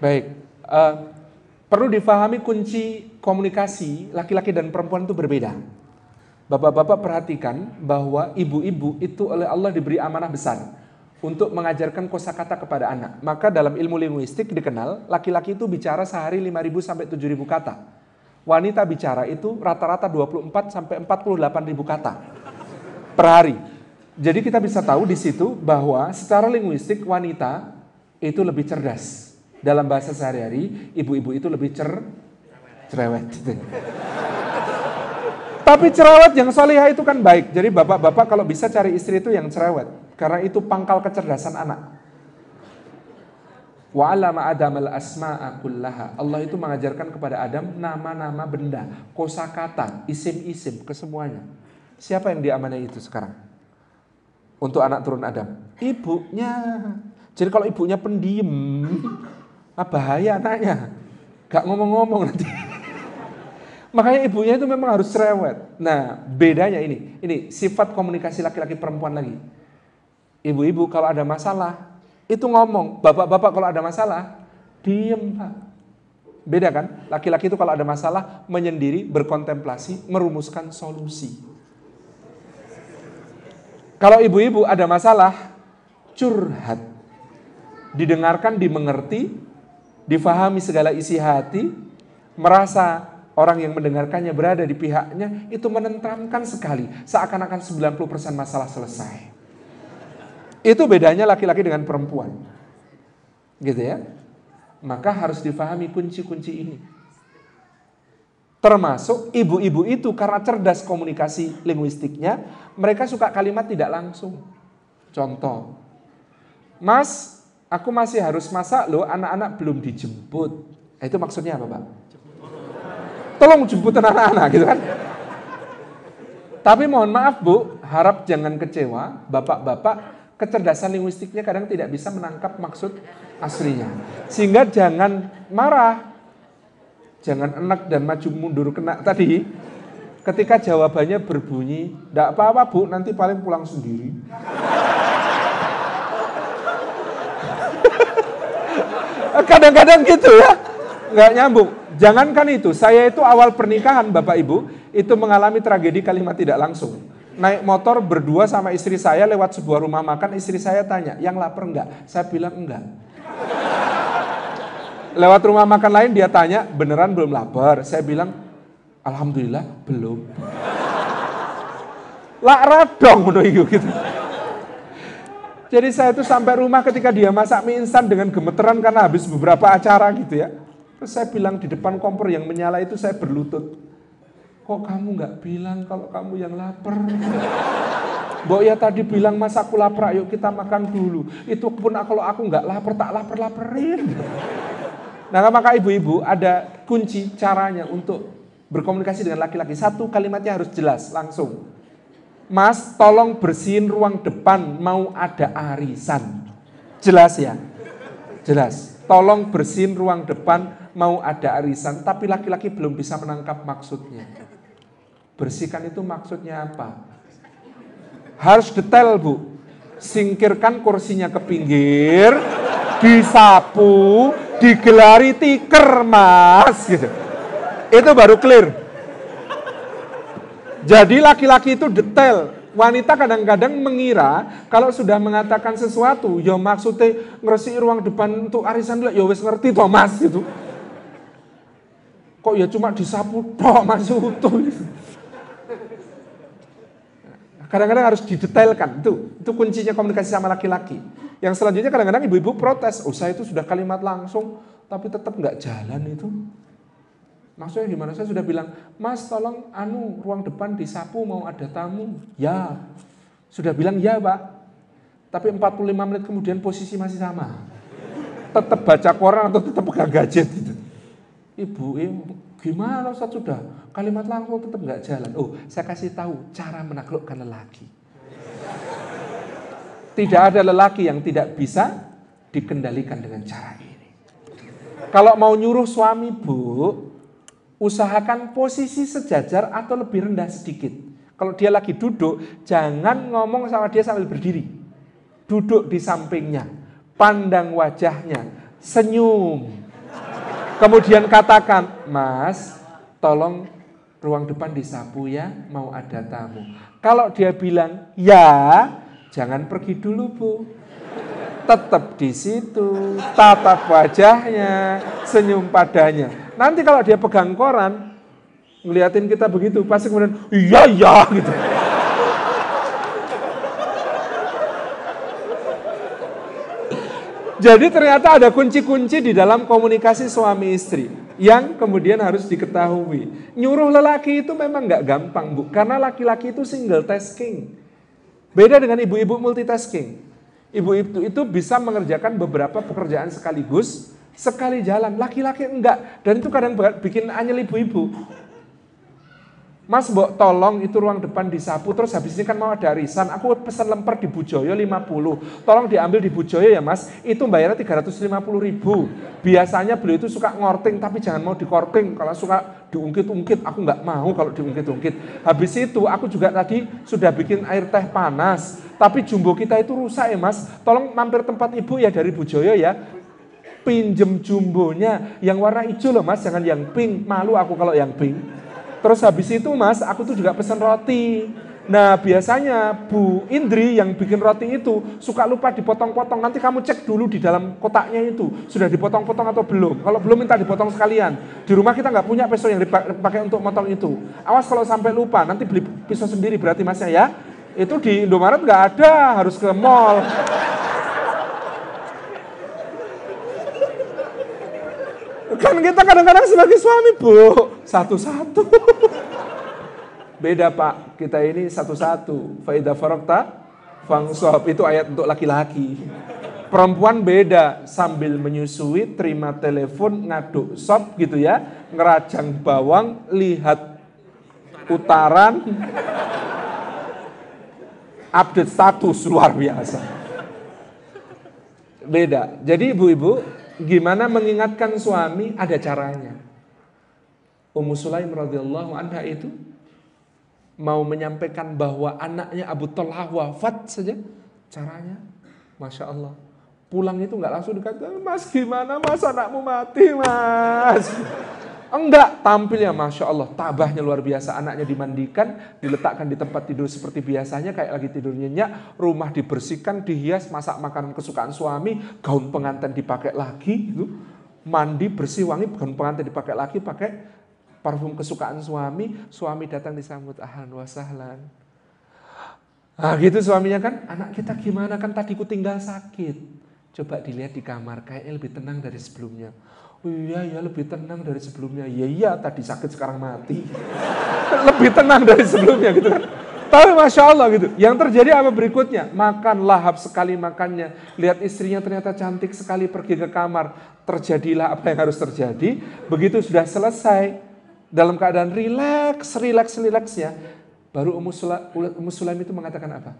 Baik, perlu difahami kunci komunikasi laki-laki dan perempuan itu berbeda. Bapak-bapak perhatikan bahwa ibu-ibu itu oleh Allah diberi amanah besar untuk mengajarkan kosakata kepada anak. Maka dalam ilmu linguistik dikenal laki-laki itu bicara sehari 5.000 sampai 7.000 kata. Wanita bicara itu rata-rata 24 sampai 48.000 kata per hari. Jadi kita bisa tahu di situ bahwa secara linguistik wanita itu lebih cerdas. Dalam bahasa sehari-hari, ibu-ibu itu lebih cerewet. Tapi cerewet yang solihah itu kan baik. Jadi bapak-bapak kalau bisa cari istri itu yang cerewet. Karena itu pangkal kecerdasan anak. Wa 'allama Adamal asma'a kullaha. Allah itu mengajarkan kepada Adam nama-nama benda, kosakata, isim-isim, kesemuanya. Siapa yang diamanai itu sekarang? Untuk anak turun Adam? Ibunya. Jadi kalau ibunya pendiam, bahaya anaknya. Gak ngomong-ngomong nanti. Makanya ibunya itu memang harus cerewet. Nah, bedanya ini sifat komunikasi laki-laki perempuan lagi. Ibu-ibu kalau ada masalah, itu ngomong. Bapak-bapak kalau ada masalah, diem Pak. Beda kan? Laki-laki itu kalau ada masalah, menyendiri, berkontemplasi, merumuskan solusi. Kalau ibu-ibu ada masalah, curhat. Didengarkan, dimengerti, difahami segala isi hati, merasa orang yang mendengarkannya berada di pihaknya, itu menenteramkan sekali. Seakan-akan 90% masalah selesai. Itu bedanya laki-laki dengan perempuan. Gitu ya. Maka harus difahami kunci-kunci ini. Termasuk ibu-ibu itu karena cerdas komunikasi linguistiknya, mereka suka kalimat tidak langsung. Contoh, Mas, aku masih harus masak loh, anak-anak belum dijemput. Itu maksudnya apa, Pak? Tolong jemput anak-anak gitu kan. Tapi mohon maaf Bu, harap jangan kecewa, bapak-bapak kecerdasan linguistiknya kadang tidak bisa menangkap maksud aslinya. Sehingga jangan marah, jangan enak dan maju mundur kena tadi. Ketika jawabannya berbunyi, "Nggak apa-apa Bu, nanti paling pulang sendiri." Kadang-kadang gitu ya, nggak nyambung. Jangankan itu, saya itu awal pernikahan Bapak Ibu, itu mengalami tragedi kalimat tidak langsung. Naik motor berdua sama istri saya lewat sebuah rumah makan, istri saya tanya, "Yang lapar enggak?" Saya bilang enggak. Lewat rumah makan lain dia tanya, "Beneran belum lapar?" Saya bilang, "Alhamdulillah belum." Lara dong gitu. Jadi saya itu sampai rumah ketika dia masak mie instan dengan gemeteran karena habis beberapa acara gitu ya. Terus saya bilang di depan kompor yang menyala itu saya berlutut. "Kok kamu gak bilang kalau kamu yang lapar?" "Mbok ya tadi bilang masa aku lapar, yuk kita makan dulu. Itu pun kalau aku gak lapar, tak lapar-laparin." Nah maka ibu-ibu ada kunci caranya untuk berkomunikasi dengan laki-laki. Satu, kalimatnya harus jelas, langsung. "Mas, tolong bersihin ruang depan, mau ada arisan." Jelas ya? Jelas. Tolong bersihin ruang depan, mau ada arisan. Tapi laki-laki belum bisa menangkap maksudnya. Bersihkan itu maksudnya apa? Harus detail Bu. Singkirkan kursinya ke pinggir, disapu, digelari tiker Mas gitu. Itu baru clear. Jadi laki-laki itu detail. Wanita kadang-kadang mengira kalau sudah mengatakan sesuatu, ya maksudnya ngeresik ruang depan untuk arisan dulu, ya wis ngerti toh Mas gitu. Kok ya cuma disapu toh Mas utuh. Kadang-kadang harus didetailkan. Itu kuncinya komunikasi sama laki-laki. Yang selanjutnya kadang-kadang ibu-ibu protes, "Oh saya itu sudah kalimat langsung tapi tetap nggak jalan itu." Maksudnya gimana? Saya sudah bilang, "Mas tolong ruang depan disapu, mau ada tamu." "Ya." Sudah bilang ya Pak. Tapi 45 menit kemudian posisi masih sama. Tetap baca koran atau tetap pegang gadget gitu. "Ibu, gimana Ustaz sudah? Kalimat langsung tetap nggak jalan." Oh, saya kasih tahu cara menaklukkan lelaki. Tidak ada lelaki yang tidak bisa dikendalikan dengan cara ini. Kalau mau nyuruh suami Bu, usahakan posisi sejajar atau lebih rendah sedikit. Kalau dia lagi duduk, jangan ngomong sama dia sambil berdiri. Duduk di sampingnya, pandang wajahnya, senyum. Kemudian katakan, Mas, tolong ruang depan disapu ya, mau ada tamu. Kalau dia bilang, ya, jangan pergi dulu Bu. Tetap di situ, tatap wajahnya, senyum padanya. Nanti kalau dia pegang koran, ngeliatin kita begitu, pasti kemudian, iya gitu. Jadi ternyata ada kunci-kunci di dalam komunikasi suami istri yang kemudian harus diketahui. Nyuruh lelaki itu memang nggak gampang, Bu, karena laki-laki itu single tasking. Beda dengan ibu-ibu multitasking. Ibu itu bisa mengerjakan beberapa pekerjaan sekaligus, sekali jalan. Laki-laki enggak, dan itu kadang bikin anyel ibu-ibu. Mas, mbok tolong itu ruang depan disapu, terus habis ini kan mau ada arisan, aku pesan lemper di Bujoyo 50, tolong diambil di Bujoyo ya Mas, itu bayarnya 350.000. Biasanya beliau itu suka ngorting, tapi jangan mau dikorting, kalau suka diungkit-ungkit, aku nggak mau kalau diungkit-ungkit. Habis itu aku juga tadi sudah bikin air teh panas, tapi jumbo kita itu rusak ya Mas, tolong mampir tempat ibu ya dari Bujoyo ya, pinjem jumbonya, yang warna hijau loh Mas, jangan yang pink, malu aku kalau yang pink. Terus habis itu Mas, aku tuh juga pesen roti. Nah biasanya Bu Indri yang bikin roti itu suka lupa dipotong-potong. Nanti kamu cek dulu di dalam kotaknya itu, sudah dipotong-potong atau belum. Kalau belum minta dipotong sekalian. Di rumah kita nggak punya pisau yang dipakai untuk motong itu. Awas kalau sampai lupa, nanti beli pisau sendiri berarti Masnya ya. Itu di Indomaret nggak ada, harus ke mall. Kan kita kadang-kadang sebagai suami, Bu, satu-satu. Beda Pak, kita ini satu-satu. Faida farokta fangsob, itu ayat untuk laki-laki. Perempuan beda, sambil menyusui, terima telepon, ngaduk sop gitu ya, ngerajang bawang, lihat utaran, update status luar biasa. Beda. Jadi ibu-ibu, gimana mengingatkan suami, ada caranya. Ummu Sulaim radhiyallahu anha itu mau menyampaikan bahwa anaknya Abu Talha wafat saja, caranya Masya Allah. Pulang itu nggak langsung dikatakan, Mas gimana Mas anakmu mati Mas. Enggak, tampilnya Masya Allah, tabahnya luar biasa. Anaknya dimandikan, diletakkan di tempat tidur seperti biasanya, kayak lagi tidur nyenyak. Rumah dibersihkan, dihias, masak makanan kesukaan suami, gaun pengantin dipakai lagi, gitu. Mandi bersih wangi, gaun pengantin dipakai lagi, pakai parfum kesukaan suami. Suami datang disambut, ahlan wa sahlan. Nah gitu suaminya kan, anak kita gimana kan tadi ku tinggal sakit. Coba dilihat di kamar, kayaknya lebih tenang dari sebelumnya. Oh iya ya lebih tenang dari sebelumnya. Iya tadi sakit sekarang mati. Lebih tenang dari sebelumnya gitu kan. Tapi Masya Allah gitu. Yang terjadi apa berikutnya? Makan lahap sekali makannya. Lihat istrinya ternyata cantik sekali, pergi ke kamar. Terjadilah apa yang harus terjadi. Begitu sudah selesai, dalam keadaan rileks ya. Baru Ummu Sulaim itu mengatakan apa?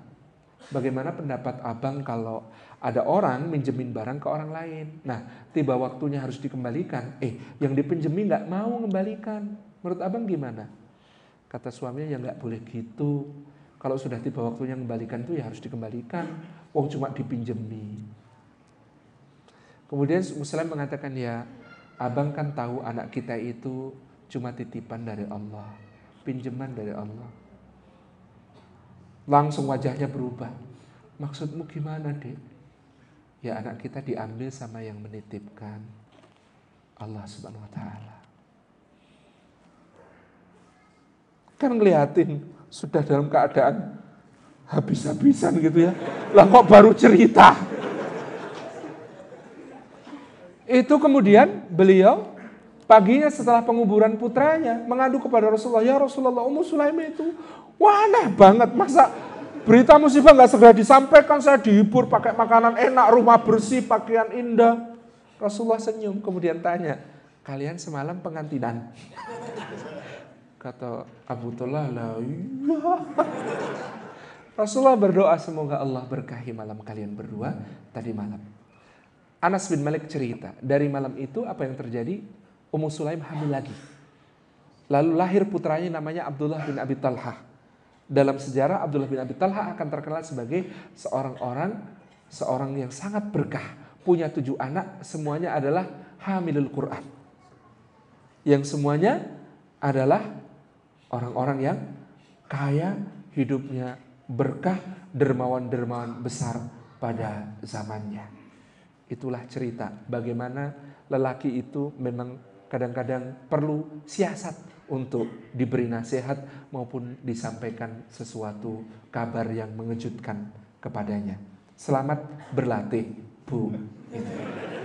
Bagaimana pendapat abang kalau ada orang minjemin barang ke orang lain. Nah, tiba waktunya harus dikembalikan. Yang dipinjemi nggak mau mengembalikan. Menurut abang gimana? Kata suaminya, ya nggak boleh gitu. Kalau sudah tiba waktunya mengembalikan itu ya harus dikembalikan. Cuma dipinjemi. Kemudian Muslim mengatakan, ya abang kan tahu anak kita itu cuma titipan dari Allah. Pinjaman dari Allah. Langsung wajahnya berubah. Maksudmu gimana, Dek? Ya anak kita diambil sama yang menitipkan, Allah Subhanahu wa ta'ala. Kan ngeliatin sudah dalam keadaan habis-habisan gitu ya. Lah kok baru cerita? Itu kemudian beliau paginya setelah penguburan putranya mengadu kepada Rasulullah, ya Rasulullah, Ummu Sulaim itu wah aneh banget, masa berita musibah nggak segera disampaikan, saya dihibur pakai makanan enak, rumah bersih, pakaian indah. Rasulullah senyum, kemudian tanya, kalian semalam pengantinan? Kata Abu Talha, lah iya. Rasulullah berdoa, semoga Allah berkahi malam kalian berdua tadi malam. Anas bin Malik cerita, dari malam itu apa yang terjadi? Ummu Sulaim hamil lagi. Lalu lahir putranya namanya Abdullah bin Abi Talha. Dalam sejarah Abdullah bin Abi Talha akan terkenal sebagai seorang yang sangat berkah. Punya 7 anak, semuanya adalah hamilul Quran. Yang semuanya adalah orang-orang yang kaya, hidupnya berkah, dermawan-dermawan besar pada zamannya. Itulah cerita bagaimana lelaki itu memang kadang-kadang perlu siasat untuk diberi nasihat maupun disampaikan sesuatu kabar yang mengejutkan kepadanya. Selamat berlatih, Bu. Gitu.